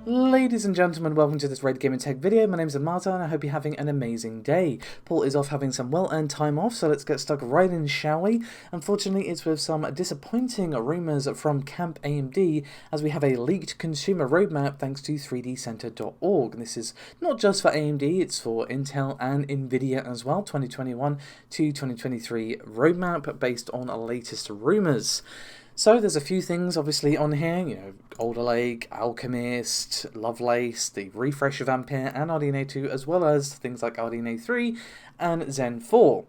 Ladies and gentlemen, welcome to this Red Gaming Tech video. My name is Marta and I hope you're having an amazing day. Paul is off having some well-earned time off, so let's get stuck right in, shall we? Unfortunately, it's with some disappointing rumours from Camp AMD, as we have a leaked consumer roadmap thanks to 3dcenter.org. And this is not just for AMD, it's for Intel and Nvidia as well, 2021 to 2023 roadmap based on latest rumours. So there's a few things obviously on here, Alder Lake, Alchemist, Lovelace, the refresh of Ampere and RDNA 2, as well as things like RDNA 3 and Zen 4.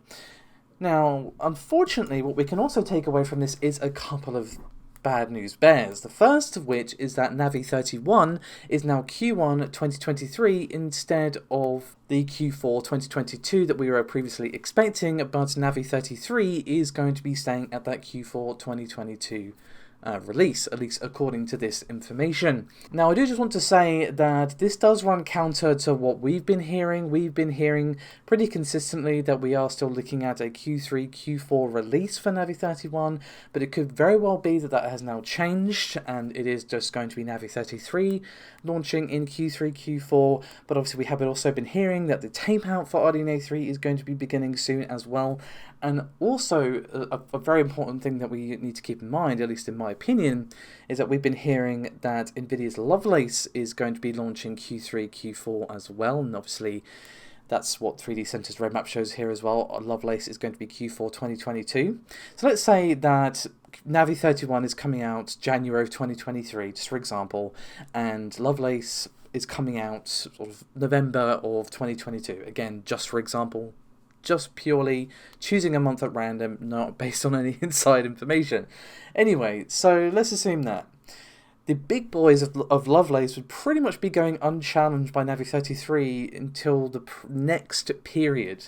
Now, unfortunately, what we can also take away from this is a couple of bad news bears. The first of which is that Navi 31 is now Q1 2023 instead of the Q4 2022 that we were previously expecting, but Navi 33 is going to be staying at that Q4 2022 release, at least according to this information. Now, I do just want to say that this does run counter to what we've been hearing. We've been hearing pretty consistently that we are still looking at a Q3, Q4 release for Navi 31, but it could very well be that that has now changed and it is just going to be Navi 33 launching in Q3, Q4, but obviously we have also been hearing that the tape out for RDNA 3 is going to be beginning soon as well. And also, a very important thing that we need to keep in mind, at least in my opinion, is that we've been hearing that Nvidia's Lovelace is going to be launching Q3, Q4 as well, and obviously that's what 3D Center's roadmap shows here as well. Lovelace is going to be Q4 2022. So let's say that Navi 31 is coming out January of 2023, just for example, and Lovelace is coming out sort of November of 2022. Again, just for example, just purely choosing a month at random, not based on any inside information. Anyway, so let's assume that the big boys of Lovelace would pretty much be going unchallenged by Navi 33 until the next period.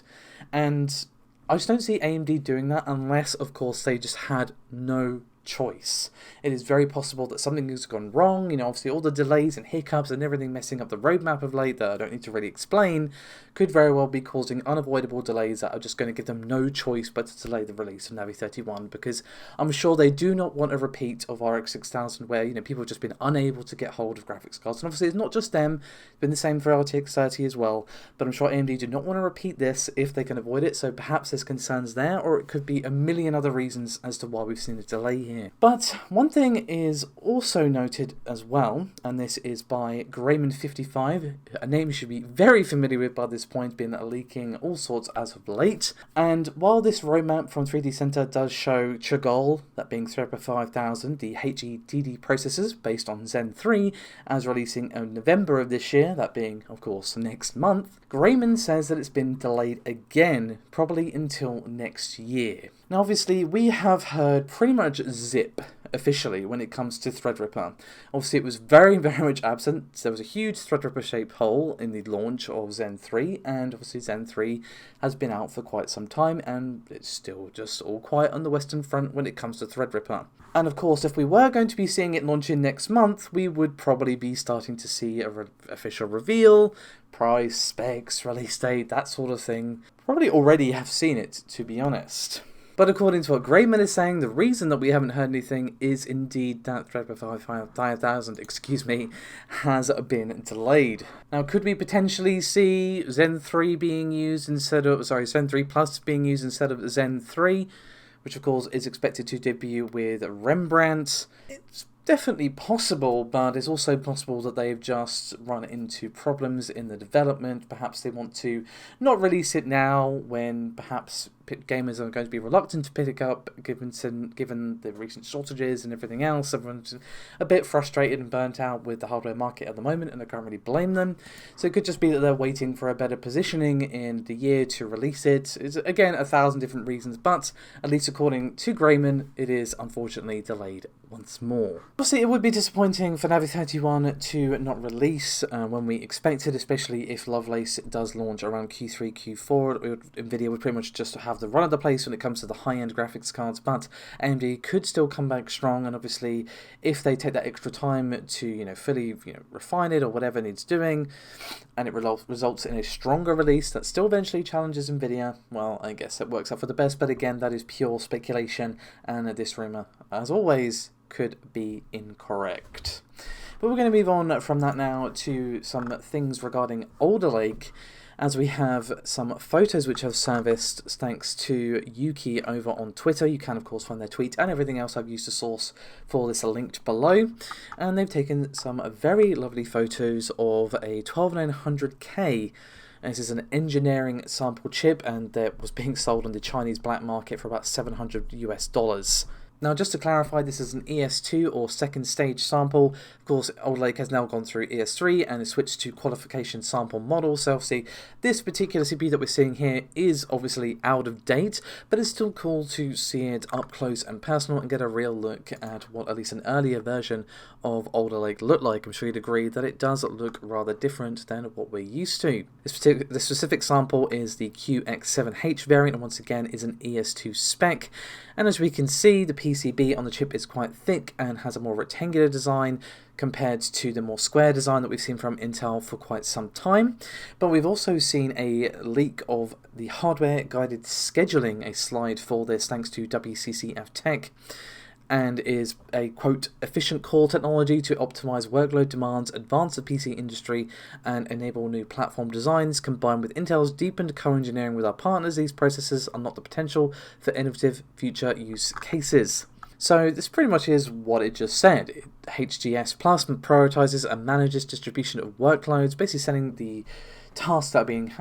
And I just don't see AMD doing that unless, of course, they just had no choice. It is very possible that something has gone wrong, obviously all the delays and hiccups and everything messing up the roadmap of late that I don't need to really explain could very well be causing unavoidable delays that are just going to give them no choice but to delay the release of Navi 31, because I'm sure they do not want a repeat of RX 6000 where people have just been unable to get hold of graphics cards. And obviously it's not just them, it's been the same for RTX 30 as well, but I'm sure AMD do not want to repeat this if they can avoid it, so perhaps there's concerns there, or it could be a million other reasons as to why we've seen a delay here. But one thing is also noted as well, and this is by Grayman55, a name you should be very familiar with by this point, been leaking all sorts as of late. And while this roadmap from 3D Center does show Chagall, that being Threadripper 5000, the HEDT processors based on Zen 3, as releasing in November of this year, that being, of course, next month, Grayman says that it's been delayed again, probably until next year. Now, obviously, we have heard pretty much zip officially when it comes to Threadripper. Obviously, it was very, very much absent. There was a huge Threadripper-shaped hole in the launch of Zen 3, and obviously Zen 3 has been out for quite some time, and it's still just all quiet on the Western Front when it comes to Threadripper. And of course, if we were going to be seeing it launching next month, we would probably be starting to see an official reveal, price, specs, release date, that sort of thing. Probably already have seen it, to be honest. But according to what Grayman is saying, the reason that we haven't heard anything is indeed that Threadripper 5000, has been delayed. Now, could we potentially see Zen 3 being used instead of, Zen 3 Plus being used instead of Zen 3, which of course is expected to debut with Rembrandt? It's definitely possible, but it's also possible that they've just run into problems in the development. Perhaps they want to not release it now when perhaps gamers are going to be reluctant to pick it up given the recent shortages and everything else. Everyone's a bit frustrated and burnt out with the hardware market at the moment, and I can't really blame them. So it could just be that they're waiting for a better positioning in the year to release it. It's, again, 1,000 different reasons, but at least according to Grayman, it is unfortunately delayed once more. Obviously, it would be disappointing for Navi 31 to not release when we expected, especially if Lovelace does launch around Q3, Q4. Nvidia would pretty much just have the run of the place when it comes to the high-end graphics cards, but AMD could still come back strong, and obviously if they take that extra time to fully refine it or whatever needs doing, and it results in a stronger release that still eventually challenges Nvidia, well, I guess it works out for the best. But again, that is pure speculation, and this rumor, as always, could be incorrect. But we're going to move on from that now to some things regarding Alder Lake, as we have some photos which have surfaced thanks to Yuki over on Twitter. You can of course find their tweet and everything else I've used to source for this linked below. And they've taken some very lovely photos of a 12900K. And this is an engineering sample chip, and that was being sold on the Chinese black market for about $700 US. Now, just to clarify, this is an ES2 or second stage sample. Of course, Alder Lake has now gone through ES3 and has switched to qualification sample model. So obviously, this particular CPU that we're seeing here is obviously out of date, but it's still cool to see it up close and personal and get a real look at what at least an earlier version of Alder Lake looked like. I'm sure you'd agree that it does look rather different than what we're used to. This specific sample is the QX7H variant, and once again is an ES2 spec. And as we can see, the PCB on the chip is quite thick and has a more rectangular design compared to the more square design that we've seen from Intel for quite some time. But we've also seen a leak of the hardware guided scheduling, a slide for this thanks to WCCF Tech, and is a, quote, efficient core technology to optimize workload demands, advance the PC industry, and enable new platform designs. Combined with Intel's deepened co-engineering with our partners, these processes unlock the potential for innovative future use cases. So this pretty much is what it just said. HGS Plus prioritizes and manages distribution of workloads, basically sending the tasks that are being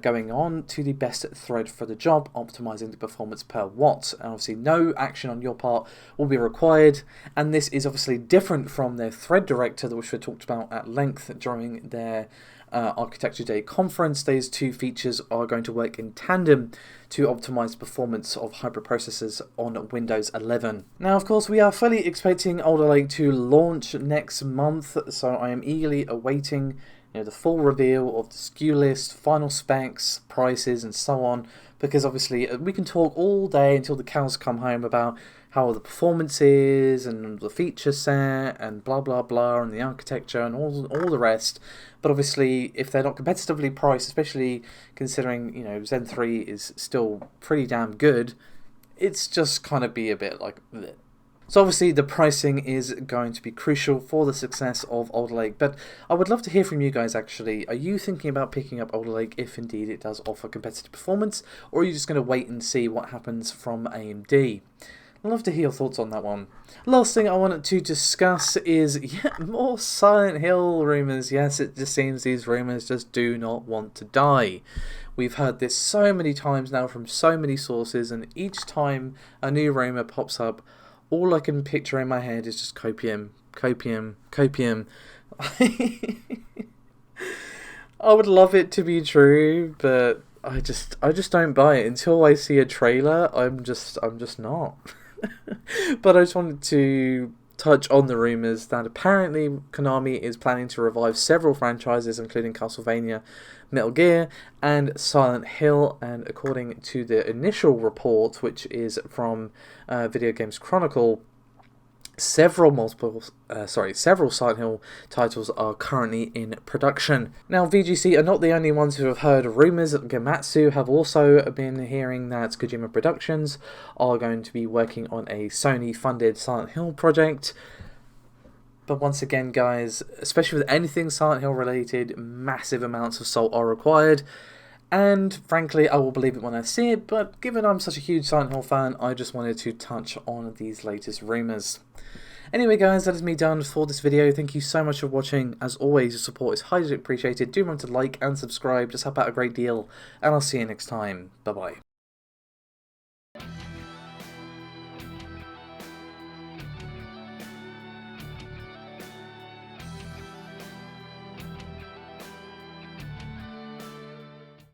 going on to the best thread for the job, optimizing the performance per watt. And obviously no action on your part will be required, and this is obviously different from their thread director, which we talked about at length during their Architecture Day conference. These two features are going to work in tandem to optimize performance of hybrid processors on Windows 11. Now, of course, we are fully expecting Alder Lake to launch next month, so I am eagerly awaiting the full reveal of the SKU list, final specs, prices, and so on, because obviously we can talk all day until the cows come home about how the performance is and the feature set and blah blah blah and the architecture and all the rest. But obviously, if they're not competitively priced, especially considering Zen 3 is still pretty damn good, it's just kind of be a bit like bleh. So obviously the pricing is going to be crucial for the success of Alder Lake, but I would love to hear from you guys actually. Are you thinking about picking up Alder Lake if indeed it does offer competitive performance, or are you just going to wait and see what happens from AMD? I'd love to hear your thoughts on that one. Last thing I wanted to discuss is yet more Silent Hill rumours. Yes, it just seems these rumours just do not want to die. We've heard this so many times now from so many sources, and each time a new rumour pops up, all I can picture in my head is just COPIUM, COPIUM, COPIUM. I would love it to be true, but I just don't buy it. Until I see a trailer, I'm just not. But I just wanted to touch on the rumours that apparently Konami is planning to revive several franchises, including Castlevania, Metal Gear, and Silent Hill. And according to the initial report, which is from Video Games Chronicle, several Silent Hill titles are currently in production. Now, VGC are not the only ones who have heard rumours. Gamatsu have also been hearing that Kojima Productions are going to be working on a Sony-funded Silent Hill project. But once again, guys, especially with anything Silent Hill related, massive amounts of salt are required. And frankly, I will believe it when I see it, but given I'm such a huge Silent Hill fan, I just wanted to touch on these latest rumours. Anyway guys, that is me done for this video. Thank you so much for watching. As always, your support is highly appreciated. Do remember to like and subscribe, just help out a great deal, and I'll see you next time. Bye bye.